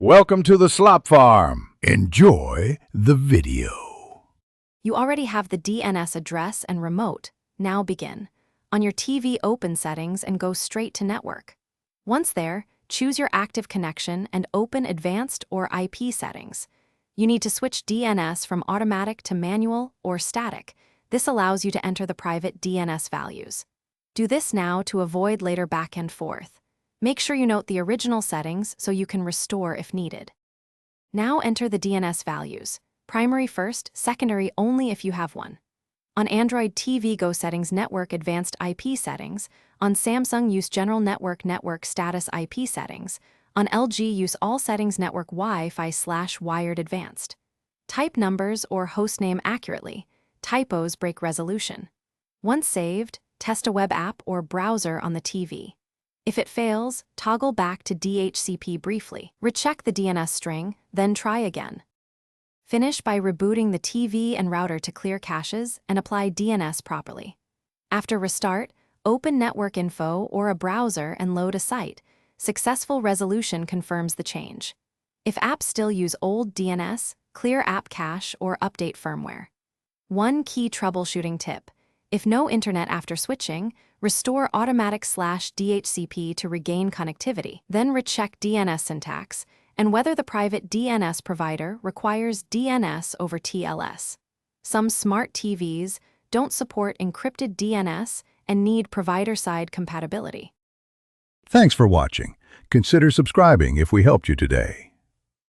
Welcome to the Slop Farm. Enjoy the video. You already have the DNS address and remote. Now begin. On your TV, open Settings and go straight to Network. Once there, choose your active connection and open Advanced or IP Settings. You need to switch DNS from automatic to manual or static. This allows you to enter the private DNS values. Do this now to avoid later back and forth. Make sure you note the original settings so you can restore if needed. Now enter the DNS values. Primary first, secondary only if you have one. On Android TV, go Settings, Network, Advanced IP Settings. On Samsung, use General Network Status IP Settings. On LG, use All Settings, Network Wi-Fi/Wired Advanced. Type numbers or hostname accurately. Typos break resolution. Once saved, test a web app or browser on the TV. If it fails, toggle back to DHCP briefly. Recheck the DNS string, then try again. Finish by rebooting the TV and router to clear caches and apply DNS properly. After restart, open Network Info or a browser and load a site. Successful resolution confirms the change. If apps still use old DNS, clear app cache or update firmware. One key troubleshooting tip. If no internet after switching, restore automatic/DHCP to regain connectivity. Then recheck DNS syntax and whether the private DNS provider requires DNS over TLS. Some smart TVs don't support encrypted DNS and need provider-side compatibility. Thanks for watching. Consider subscribing if we helped you today.